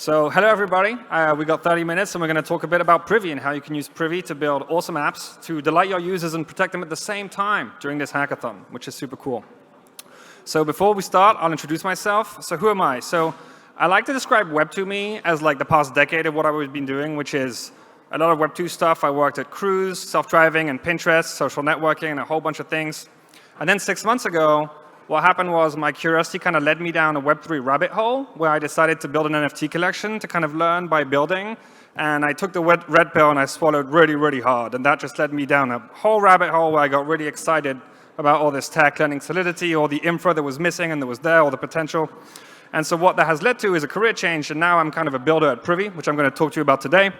So hello everybody, we got 30 minutes and we're going to talk a bit about Privy and how you can use Privy to build awesome apps to delight your users and protect them at the same time during this hackathon, which is super cool. So before we start, I'll introduce myself. So who am I? So I like to describe Web2Me as like the past decade of what I've been doing, which is a lot of Web2 stuff. I worked at Cruise, self-driving, and Pinterest, social networking, and a whole bunch of things. And then 6 months ago, what happened was my curiosity kind of led me down a Web3 rabbit hole where I decided to build an NFT collection to kind of learn by building. And I took the red pill and I swallowed really, really hard. And that just led me down a whole rabbit hole where I got really excited about all this tech, learning Solidity, all the infra that was missing and that was there, all the potential. And so what that has led to is a career change. And now I'm kind of a builder at Privy, which I'm going to talk to you about today.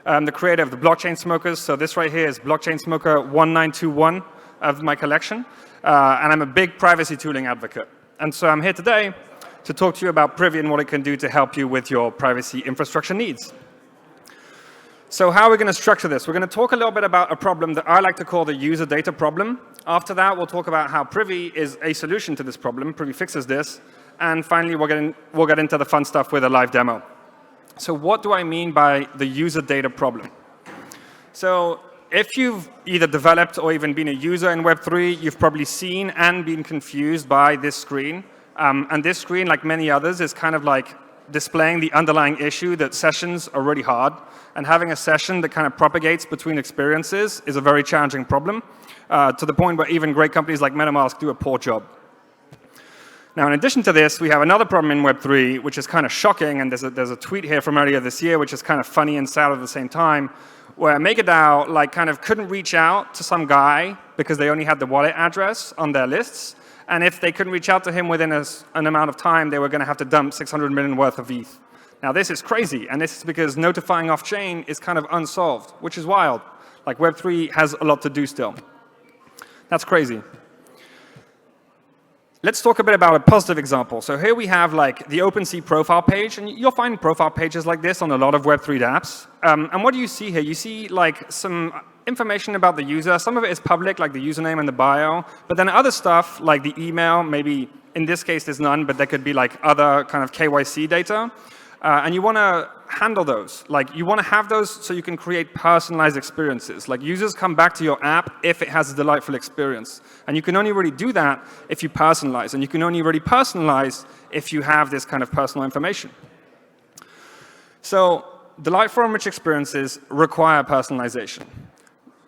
I'm the creator of the Blockchain Smokers. So this right here is Blockchain Smoker 1921 of my collection. And I'm a big privacy tooling advocate. And so I'm here today to talk to you about Privy and what it can do to help you with your privacy infrastructure needs. So how are we going to structure this? We're going to talk a little bit about a problem that I like to call the user data problem. After that, we'll talk about how Privy is a solution to this problem. Privy fixes this. And finally, we'll get into the fun stuff with a live demo. So what do I mean by the user data problem? So if you've either developed or even been a user in Web3, you've probably seen and been confused by this screen. And this screen, like many others, is kind of like displaying the underlying issue that sessions are really hard. And having a session that kind of propagates between experiences is a very challenging problem, to the point where even great companies like MetaMask do a poor job. Now, in addition to this, we have another problem in Web3, which is kind of shocking. And there's a tweet here from earlier this year, which is kind of funny and sad at the same time, where MakerDAO like kind of couldn't reach out to some guy because they only had the wallet address on their lists. And if they couldn't reach out to him within an amount of time, they were going to have to dump 600 million worth of ETH. Now, this is crazy. And this is because notifying off-chain is kind of unsolved, which is wild. Like Web3 has a lot to do still. That's crazy. Let's talk a bit about a positive example. So here we have like the OpenSea profile page, and you'll find profile pages like this on a lot of Web3 dapps. And what do you see here? You see like some information about the user. Some of it is public, like the username and the bio. But then other stuff, like the email, maybe in this case there's none, but there could be like other kind of KYC data. And you want to handle those. Like you want to have those so you can create personalized experiences. Like users come back to your app if it has a delightful experience. And you can only really do that if you personalize. And you can only really personalize if you have this kind of personal information. So delightful and rich experiences require personalization.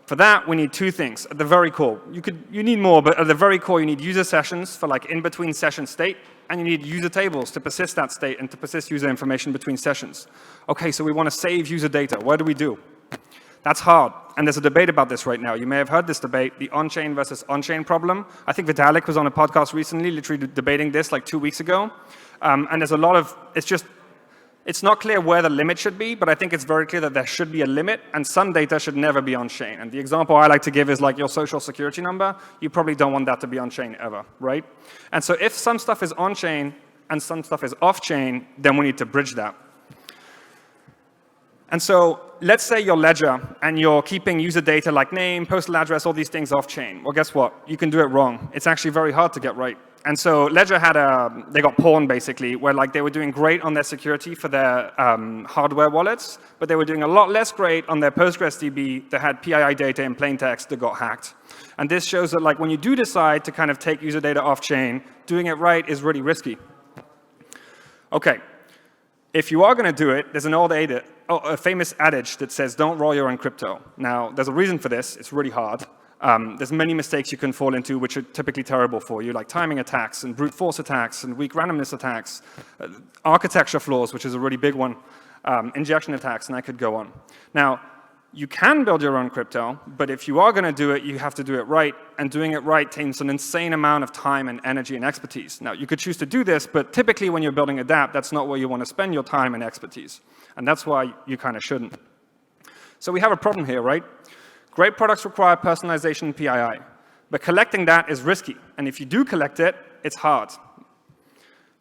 For that, we need two things. At the very core, you need more, but at the very core, you need user sessions for like in-between session state, and you need user tables to persist that state and to persist user information between sessions. Okay, so we want to save user data. What do we do? That's hard, and there's a debate about this right now. You may have heard this debate, the on-chain versus on-chain problem. I think Vitalik was on a podcast recently, literally debating this like 2 weeks ago. And there's a lot of, it's not clear where the limit should be, but I think it's very clear that there should be a limit, and some data should never be on-chain. And the example I like to give is like your social security number. You probably don't want that to be on-chain ever, right? And so if some stuff is on-chain and some stuff is off-chain, then we need to bridge that. And so let's say your ledger and you're keeping user data like name, postal address, all these things off-chain. Well, guess what? You can do it wrong. It's actually very hard to get right. And so Ledger they got pawned basically, where like they were doing great on their security for their hardware wallets, but they were doing a lot less great on their PostgreSDB that had PII data in plain text that got hacked. And this shows that like when you do decide to kind of take user data off-chain, doing it right is really risky. Okay, if you are going to do it, there's a famous adage that says, don't roll your own crypto. Now, there's a reason for this. It's really hard. There's many mistakes you can fall into which are typically terrible for you, like timing attacks and brute force attacks and weak randomness attacks, architecture flaws, which is a really big one, injection attacks, and I could go on. Now, you can build your own crypto, but if you are going to do it, you have to do it right, and doing it right takes an insane amount of time and energy and expertise. Now, you could choose to do this, but typically when you're building a dApp, that's not where you want to spend your time and expertise, and that's why you kind of shouldn't. So we have a problem here, right? Great products require personalization and PII, but collecting that is risky. And if you do collect it, it's hard.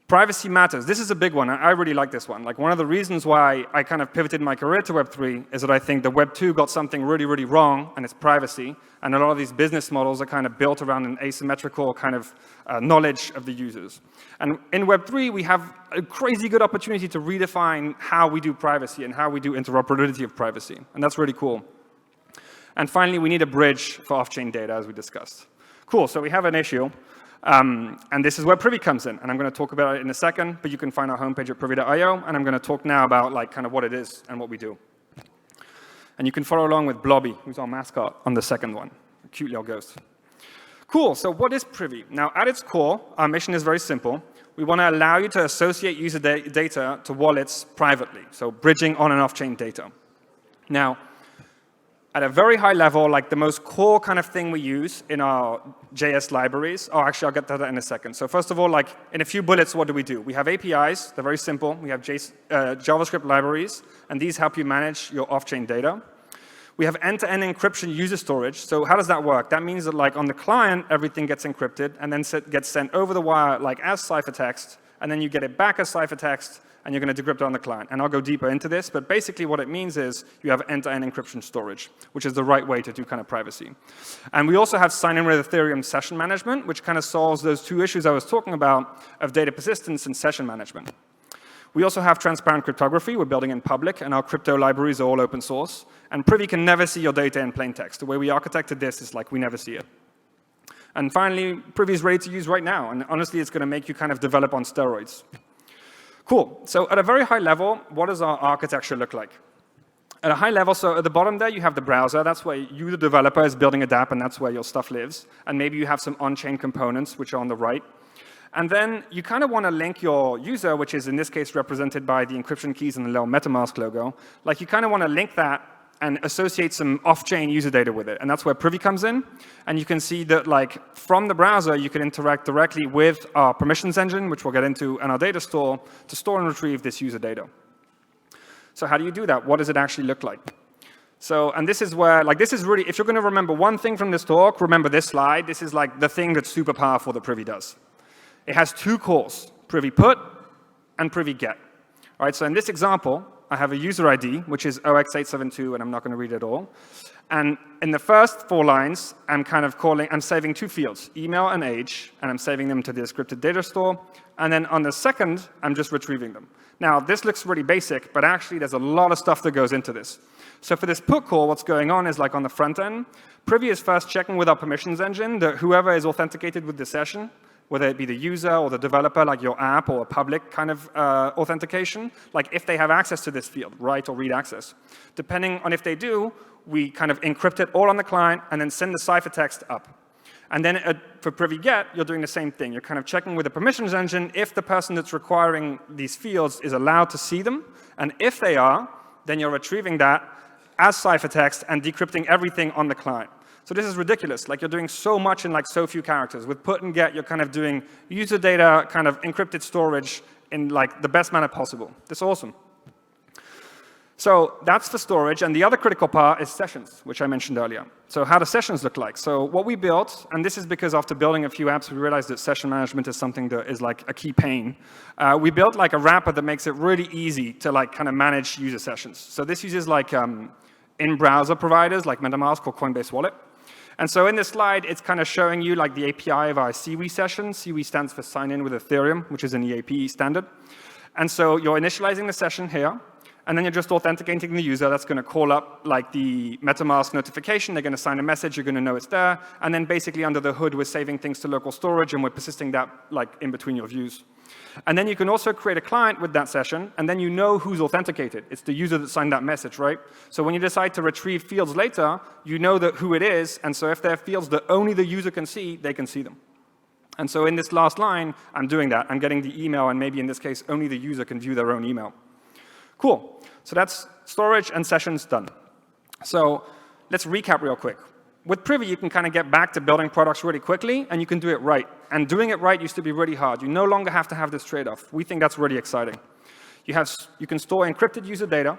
Privacy matters. This is a big one. I really like this one. Like one of the reasons why I kind of pivoted my career to Web3 is that I think the Web2 got something really, really wrong, and it's privacy. And a lot of these business models are kind of built around an asymmetrical kind of knowledge of the users. And in Web3, we have a crazy good opportunity to redefine how we do privacy and how we do interoperability of privacy. And that's really cool. And finally, we need a bridge for off-chain data, as we discussed. Cool, so we have an issue. And this is where Privy comes in, and I'm going to talk about it in a second, but you can find our homepage at privy.io, and I'm going to talk now about like kind of what it is and what we do. And you can follow along with Blobby, who's our mascot, on the second one, a cute little ghost. Cool, so what is Privy? Now, at its core, our mission is very simple. We want to allow you to associate user data to wallets privately, so bridging on and off-chain data. Now, at a very high level, like the most core kind of thing we use in our JS libraries, actually I'll get to that in a second. So first of all, like in a few bullets, what do? We have APIs, they're very simple. We have JavaScript libraries, and these help you manage your off-chain data. We have end-to-end encryption user storage. So how does that work? That means that like on the client, everything gets encrypted and then gets sent over the wire like as ciphertext, and then you get it back as ciphertext, and you're going to decrypt it on the client. And I'll go deeper into this, but basically what it means is you have end-to-end encryption storage, which is the right way to do kind of privacy. And we also have sign-in with Ethereum session management, which kind of solves those two issues I was talking about of data persistence and session management. We also have transparent cryptography. We're building in public, and our crypto libraries are all open source. And Privy can never see your data in plain text. The way we architected this is like we never see it. And finally, Privy is ready to use right now, and honestly, it's going to make you kind of develop on steroids. Cool. So at a very high level, what does our architecture look like? At a high level, so at the bottom there, you have the browser. That's where you, the developer, is building a dApp, and that's where your stuff lives. And maybe you have some on-chain components, which are on the right. And then you kind of want to link your user, which is in this case represented by the encryption keys and the little MetaMask logo. Like you kind of want to link that and associate some off-chain user data with it. And that's where Privy comes in. And you can see that like from the browser, you can interact directly with our permissions engine, which we'll get into, and our data store to store and retrieve this user data. So how do you do that? What does it actually look like? So, and this is where, like this is really, if you're going to remember one thing from this talk, remember this slide. This is like the thing that's super powerful that Privy does. It has two cores, Privy put and Privy get. All right, so in this example, I have a user ID, which is 0x872, and I'm not going to read it all. And in the first 4 lines, I'm saving 2 fields, email and age, and I'm saving them to the scripted data store. And then on the second, I'm just retrieving them. Now, this looks really basic, but actually there's a lot of stuff that goes into this. So for this put call, what's going on is like on the front end, Privy is first checking with our permissions engine that whoever is authenticated with the session, whether it be the user or the developer, like your app or a public kind of authentication, like if they have access to this field, write or read access. Depending on if they do, we kind of encrypt it all on the client and then send the ciphertext up. And then for Privy Get, you're doing the same thing. You're kind of checking with the permissions engine if the person that's requiring these fields is allowed to see them. And if they are, then you're retrieving that as ciphertext and decrypting everything on the client. So this is ridiculous. Like you're doing so much in like so few characters. With put and get, you're kind of doing user data kind of encrypted storage in like the best manner possible. That's awesome. So that's the storage. And the other critical part is sessions, which I mentioned earlier. So how do sessions look like? So what we built, and this is because after building a few apps, we realized that session management is something that is like a key pain. We built like a wrapper that makes it really easy to like kind of manage user sessions. So this uses like in-browser providers like MetaMask or Coinbase Wallet. And so in this slide, it's kind of showing you like the API of our CWE session. CWE stands for sign in with Ethereum, which is an EAP standard. And so you're initializing the session here, and then you're just authenticating the user. That's going to call up like the MetaMask notification. They're going to sign a message. You're going to know it's there. And then basically under the hood, we're saving things to local storage, and we're persisting that like in between your views. And then you can also create a client with that session, and then you know who's authenticated. It's the user that signed that message, right? So when you decide to retrieve fields later, you know that who it is, and so if there are fields that only the user can see, they can see them. And so in this last line, I'm doing that. I'm getting the email, and maybe in this case, only the user can view their own email. Cool. So that's storage and sessions done. So let's recap real quick. With Privy, you can kind of get back to building products really quickly, and you can do it right. And doing it right used to be really hard. You no longer have to have this trade-off. We think that's really exciting. You can store encrypted user data.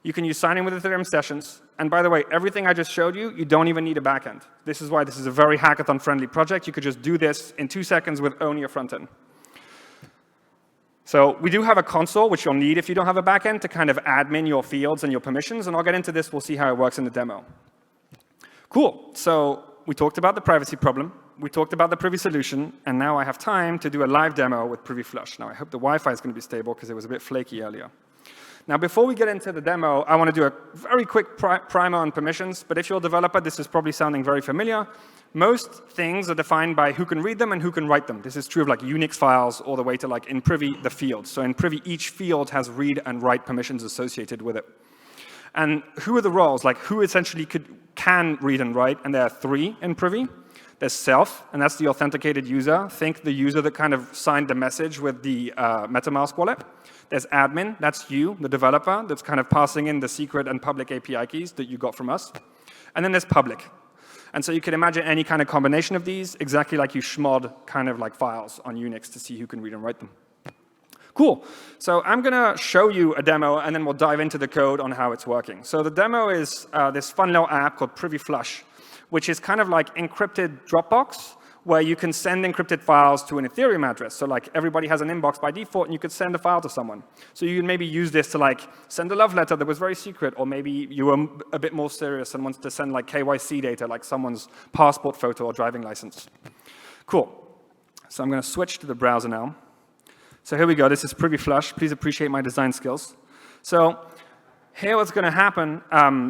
You can use signing with Ethereum sessions. And by the way, everything I just showed you, you don't even need a backend. This is why this is a very hackathon-friendly project. You could just do this in 2 seconds with only a front end. So we do have a console, which you'll need if you don't have a backend, to kind of admin your fields and your permissions. And I'll get into this. We'll see how it works in the demo. Cool. So we talked about the privacy problem. We talked about the Privy solution. And now I have time to do a live demo with Privy Flush. Now, I hope the Wi-Fi is going to be stable, because it was a bit flaky earlier. Now, before we get into the demo, I want to do a very quick primer on permissions. But if you're a developer, this is probably sounding very familiar. Most things are defined by who can read them and who can write them. This is true of like Unix files all the way to like in Privy, the fields. So in Privy, each field has read and write permissions associated with it. And who are the roles? Like who essentially can read and write? And there are 3 in Privy. There's self, and that's the authenticated user. Think the user that kind of signed the message with the MetaMask wallet. There's admin, that's you, the developer, that's kind of passing in the secret and public API keys that you got from us. And then there's public. And so you can imagine any kind of combination of these, exactly like you schmod kind of like files on Unix to see who can read and write them. Cool. So I'm going to show you a demo, and then we'll dive into the code on how it's working. So the demo is this fun little app called Privy Flush, which is kind of like encrypted Dropbox, where you can send encrypted files to an Ethereum address. So like everybody has an inbox by default, and you could send a file to someone. So you can maybe use this to like send a love letter that was very secret, or maybe you were a bit more serious and wanted to send like KYC data, like someone's passport photo or driving license. Cool. So I'm going to switch to the browser now. So here we go. This is Privy Flush. Please appreciate my design skills. So here what's going to happen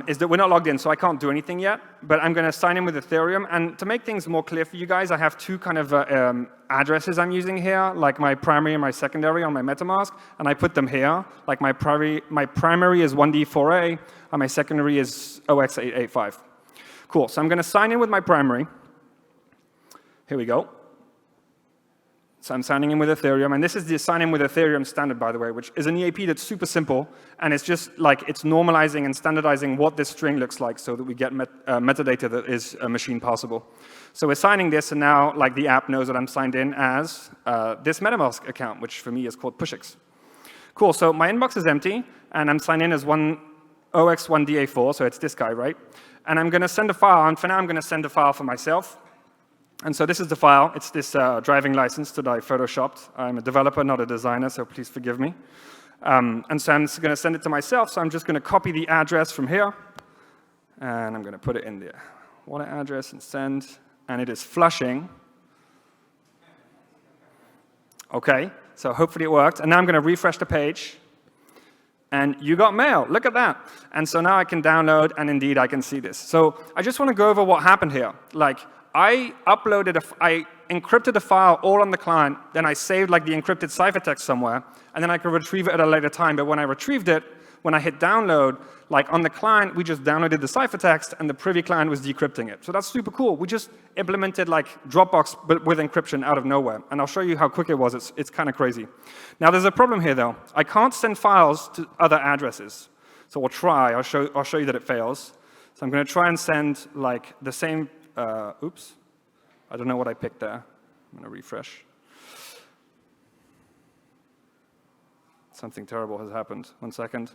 is that we're not logged in, so I can't do anything yet. But I'm going to sign in with Ethereum. And to make things more clear for you guys, I have 2 kind of addresses I'm using here, like my primary and my secondary on my MetaMask. And I put them here. Like my primary is 1D4A, and my secondary is OX885. Cool. So I'm going to sign in with my primary. Here we go. So I'm signing in with Ethereum, and this is the sign in with Ethereum standard, by the way, which is an EAP that's super simple, and it's just like it's normalizing and standardizing what this string looks like so that we get metadata that is machine passable. So we're signing this, and now like the app knows that I'm signed in as this MetaMask account, which for me is called Pushix. Cool, so my inbox is empty, and I'm signed in as OX1DA4, so it's this guy, right? And I'm going to send a file, and for now I'm going to send a file for myself. And so this is the file. It's this driving license that I photoshopped. I'm a developer, not a designer, so please forgive me. And so I'm going to send it to myself, so I'm just going to copy the address from here, and I'm going to put it in the wallet address and send, and it is flushing. OK, so hopefully it worked. And now I'm going to refresh the page, and you got mail. Look at that. And so now I can download, and indeed I can see this. So I just want to go over what happened here. Like, I encrypted a file all on the client, then I saved like the encrypted ciphertext somewhere, and then I could retrieve it at a later time. But when I retrieved it, when I hit download, like on the client, we just downloaded the ciphertext, and the Privy client was decrypting it. So that's super cool. We just implemented like Dropbox, but with encryption out of nowhere. And I'll show you how quick it was. It's kind of crazy. Now, there's a problem here, though. I can't send files to other addresses. So we'll try. I'll show you that it fails. So I'm going to try and send like the same. Oops, I don't know what I picked there. I'm going to refresh. Something terrible has happened. 1 second.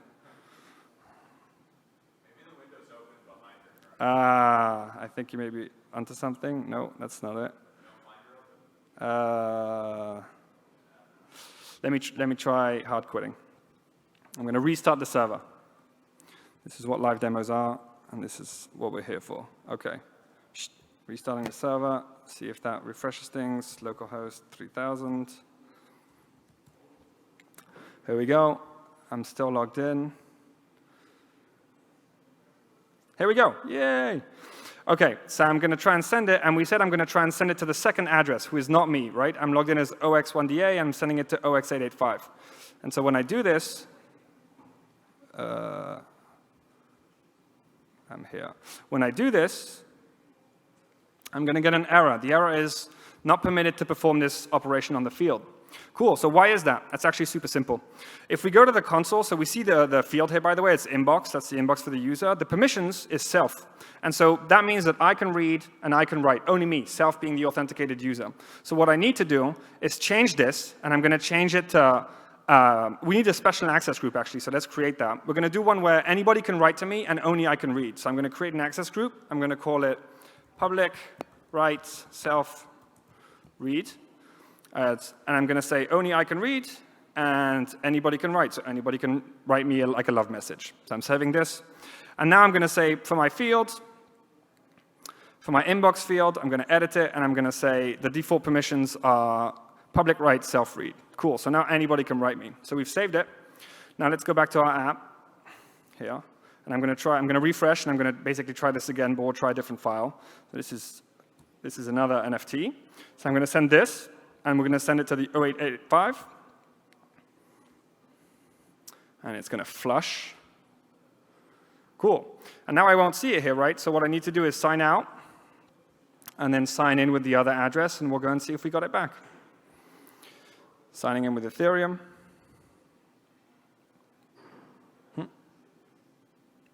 Maybe the window's open behind her. I think you may be onto something. No, that's not it. Let me try hard quitting. I'm going to restart the server. This is what live demos are, and this is what we're here for. OK. Restarting the server, see if that refreshes things. Localhost 3000. Here we go. I'm still logged in. Here we go. Yay. OK, so I'm going to try and send it. And we said I'm going to try and send it to the second address, who is not me, right? I'm logged in as OX1DA. I'm sending it to OX885. And so when I do this, I'm here. When I do this, I'm going to get an error. The error is not permitted to perform this operation on the field. Cool, so why is that? That's actually super simple. If we go to the console, so we see the field here, by the way, it's inbox. That's the inbox for the user. The permissions is self. And so that means that I can read and I can write, only me, self being the authenticated user. So what I need to do is change this, and I'm going to change it to, we need a special access group, actually, so let's create that. We're going to do one where anybody can write to me and only I can read. So I'm going to create an access group. I'm going to call it public write self read. And I'm going to say only I can read, and anybody can write. So anybody can write me like a love message. So I'm saving this. And now I'm going to say for my field, for my inbox field, I'm going to edit it, and I'm going to say the default permissions are public write, self-read. Cool, so now anybody can write me. So we've saved it. Now let's go back to our app here. And I'm going to refresh, and I'm going to basically try this again, but we'll try a different file. So this is another NFT. So I'm going to send this, and we're going to send it to the 08885. And it's going to flush. Cool. And now I won't see it here, right? So what I need to do is sign out, and then sign in with the other address, and we'll go and see if we got it back. Signing in with Ethereum.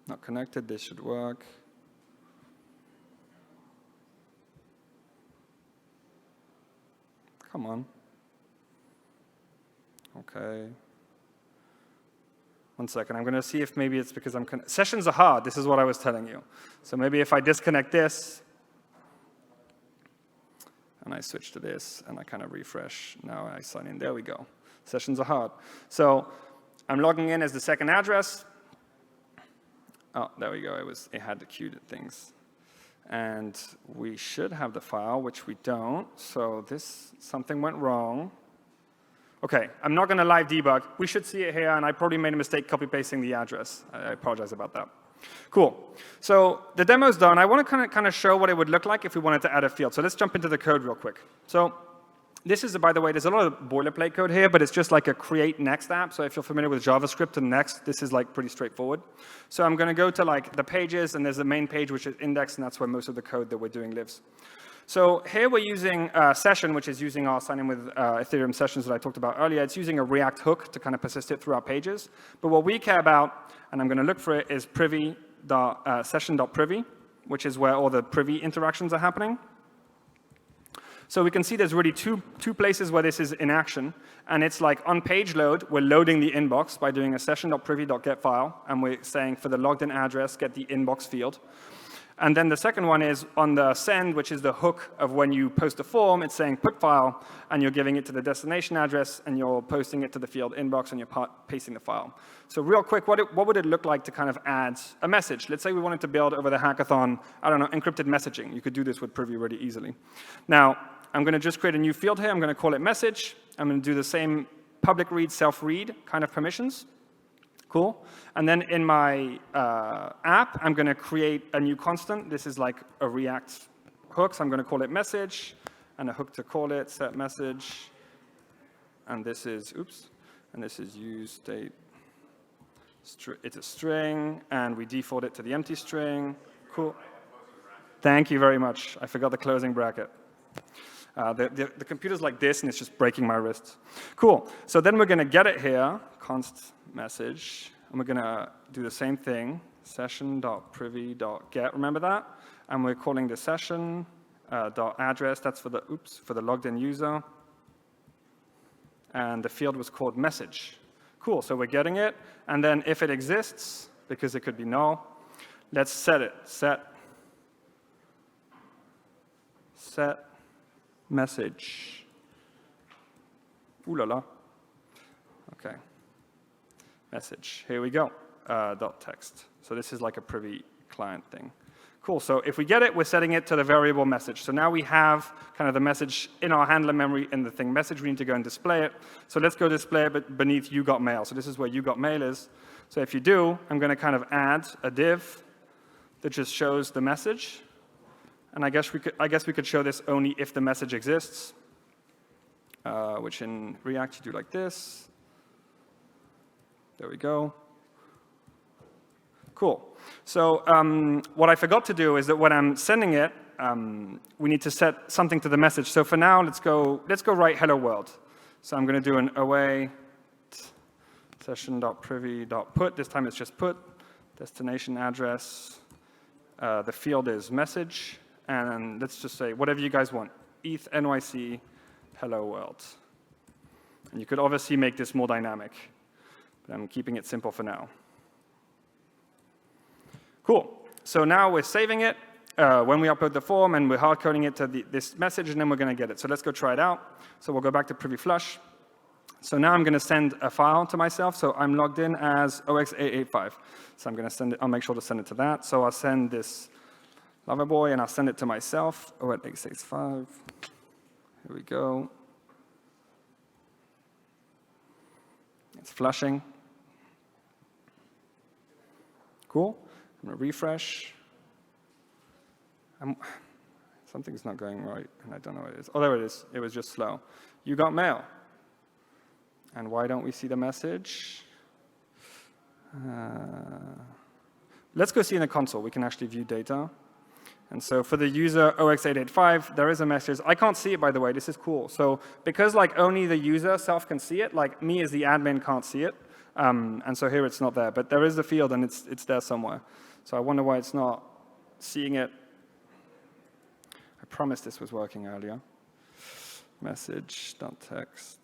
Not connected, this should work. Come on. Okay. 1 second, I'm going to see if maybe it's because sessions are hard, this is what I was telling you. So maybe if I disconnect this, and I switch to this, and I kind of refresh. Now I sign in. There we go. Sessions are hard. So I'm logging in as the second address. Oh, there we go. It had the queued things. And we should have the file, which we don't. So something went wrong. OK, I'm not going to live debug. We should see it here, and I probably made a mistake copy-pasting the address. I apologize about that. Cool. So the demo's done. I want to kind of show what it would look like if we wanted to add a field. So let's jump into the code real quick. So this is, by the way, there's a lot of boilerplate code here, but it's just like a create next app. So if you're familiar with JavaScript and next, this is like pretty straightforward. So I'm going to go to like the pages, and there's the main page, which is index, and that's where most of the code that we're doing lives. So here we're using session, which is using our sign in with Ethereum sessions that I talked about earlier. It's using a React hook to kind of persist it through our pages. But what we care about, and I'm going to look for it, is session.privy, which is where all the Privy interactions are happening. So we can see there's really two places where this is in action. And it's like on page load, we're loading the inbox by doing a session.privy.get file. And we're saying for the logged in address, get the inbox field. And then the second one is on the send, which is the hook of when you post a form. It's saying put file, and you're giving it to the destination address, and you're posting it to the field inbox, and you're pasting the file. So real quick, what would it look like to kind of add a message? Let's say we wanted to build over the hackathon, I don't know, encrypted messaging. You could do this with Privy really easily. Now, I'm going to just create a new field here. I'm going to call it message. I'm going to do the same public read, self-read kind of permissions. Cool. And then in my app, I'm going to create a new constant. This is like a React hook, so I'm going to call it message, and a hook to call it, set message. And this is, and this is use state. It's a string, and we default it to the empty string. Cool. Thank you very much. I forgot the closing bracket. The computer's like this, and it's just breaking my wrists. Cool. So then we're going to get it here, const message, and we're going to do the same thing, session.privy.get. Remember that? And we're calling the session .address. That's for the logged in user. And the field was called message. Cool. So we're getting it. And then if it exists, because it could be null, let's set it. Set message. Ooh la la. Okay. Message. Here we go. .text. So this is like a Privy client thing. Cool. So if we get it, we're setting it to the variable message. So now we have kind of the message in our handler memory in the thing message. We need to go and display it. So let's go display it beneath you got mail. So this is where you got mail is. So if you do, I'm going to kind of add a div that just shows the message. And I guess we could show this only if the message exists, which in React you do like this. There we go. Cool. So what I forgot to do is that when I'm sending it, we need to set something to the message. So for now, let's go write hello world. So I'm going to do an await session.privy.put. This time it's just put. Destination address. The field is message. And let's just say whatever you guys want. ETH NYC hello world. And you could obviously make this more dynamic. But I'm keeping it simple for now. Cool. So now we're saving it when we upload the form, and we're hard-coding it to this message, and then we're going to get it. So let's go try it out. So we'll go back to Privy Flush. So now I'm going to send a file to myself. So I'm logged in as OX885. So I'm going to send it. I'll make sure to send it to that. So I'll send this lover boy, and I'll send it to myself. OX885. Here we go. It's flushing. Cool. I'm going to refresh. Something's not going right, and I don't know what it is. Oh, there it is. It was just slow. You got mail. And why don't we see the message? Let's go see in the console. We can actually view data. And so for the user OX885, there is a message. I can't see it, by the way. This is cool. So because like only the user self can see it, like me as the admin can't see it. And so here it's not there. But there is the field, and it's there somewhere. So I wonder why it's not seeing it. I promised this was working earlier. Message.text,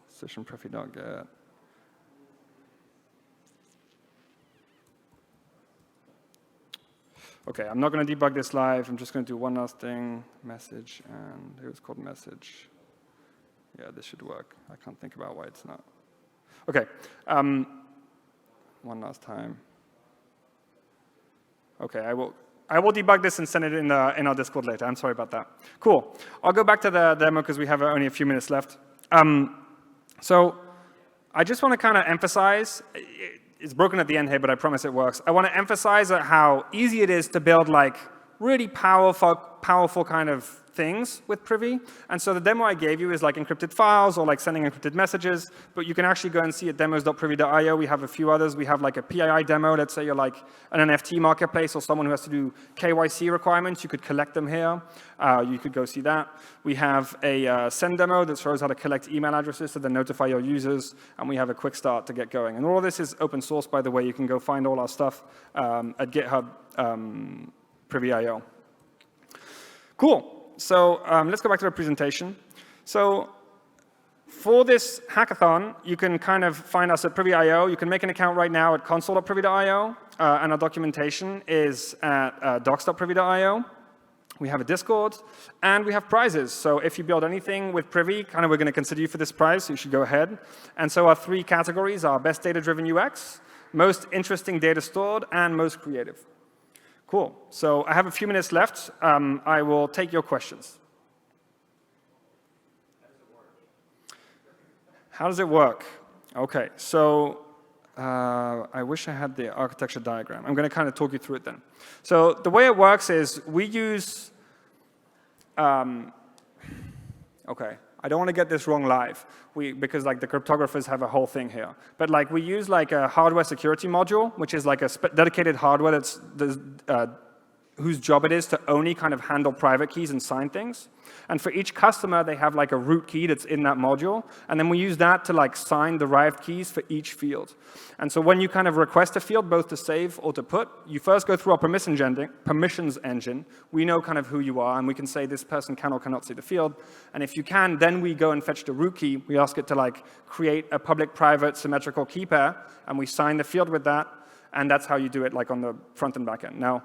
session privy.get. OK, I'm not going to debug this live. I'm just going to do one last thing. Message, and it was called message. Yeah, this should work. I can't think about why it's not. OK, one last time. OK, I will debug this and send it in our Discord later. I'm sorry about that. Cool. I'll go back to the demo because we have only a few minutes left. So I just want to kind of emphasize, it's broken at the end here, but I promise it works. I want to emphasize how easy it is to build like really powerful kind of things with Privy. And so the demo I gave you is like encrypted files or like sending encrypted messages, but you can actually go and see at demos.privy.io. We have a few others. We have like a PII demo. Let's say you're like an NFT marketplace or someone who has to do KYC requirements. You could collect them here. You could go see that. We have a send demo that shows how to collect email addresses to then notify your users. And we have a quick start to get going. And all of this is open source, by the way. You can go find all our stuff at GitHub Privy.io. Cool. So let's go back to the presentation. So for this hackathon, you can kind of find us at Privy.io. You can make an account right now at console.privy.io. And our documentation is at docs.privy.io. We have a Discord. And we have prizes. So if you build anything with Privy, kind of we're going to consider you for this prize, so you should go ahead. And so our three categories are best data-driven UX, most interesting data stored, and most creative. Cool. So I have a few minutes left. I will take your questions. How does it work? OK, so I wish I had the architecture diagram. I'm going to kind of talk you through it then. So the way it works is we use OK. I don't want to get this wrong live because like the cryptographers have a whole thing here. But like we use like a hardware security module, which is like a dedicated hardware whose job it is to only kind of handle private keys and sign things. And for each customer, they have like a root key that's in that module. And then we use that to like sign derived keys for each field. And so when you kind of request a field, both to save or to put, you first go through our permissions engine. We know kind of who you are, and we can say this person can or cannot see the field. And if you can, then we go and fetch the root key. We ask it to like create a public-private symmetrical key pair, and we sign the field with that. And that's how you do it like on the front and back end. Now,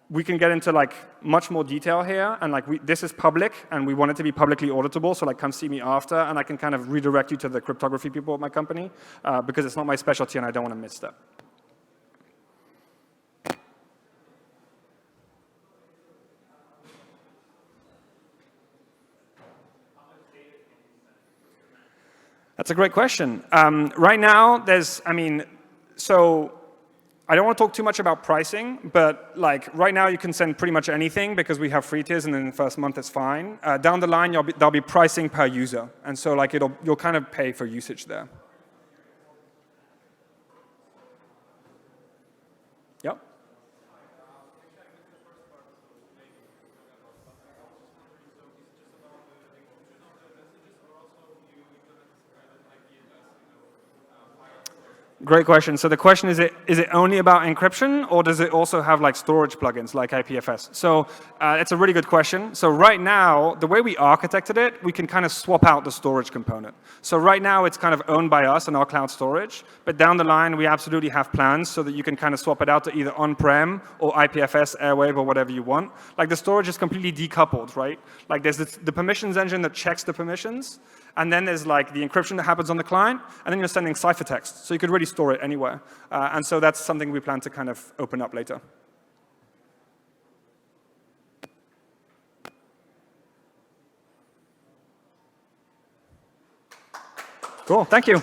we can get into like much more detail here, and like this is public, and we want it to be publicly auditable. So like, come see me after, and I can kind of redirect you to the cryptography people at my company because it's not my specialty, and I don't want to misstep. That's a great question. Right now, so I don't want to talk too much about pricing, but like right now you can send pretty much anything because we have free tiers, and in the first month it's fine. Down the line, there'll be pricing per user, and so like you'll kind of pay for usage there. Yep. Great question. So the question is it only about encryption, or does it also have like storage plugins like IPFS? So it's a really good question. So right now, the way we architected it, we can kind of swap out the storage component. So right now, it's kind of owned by us and our cloud storage. But down the line, we absolutely have plans so that you can kind of swap it out to either on-prem or IPFS, Airwave, or whatever you want. Like the storage is completely decoupled, right? Like there's the permissions engine that checks the permissions. And then there's like the encryption that happens on the client, and then you're sending ciphertext. So you could really store it anywhere. And so that's something we plan to kind of open up later. Cool, thank you.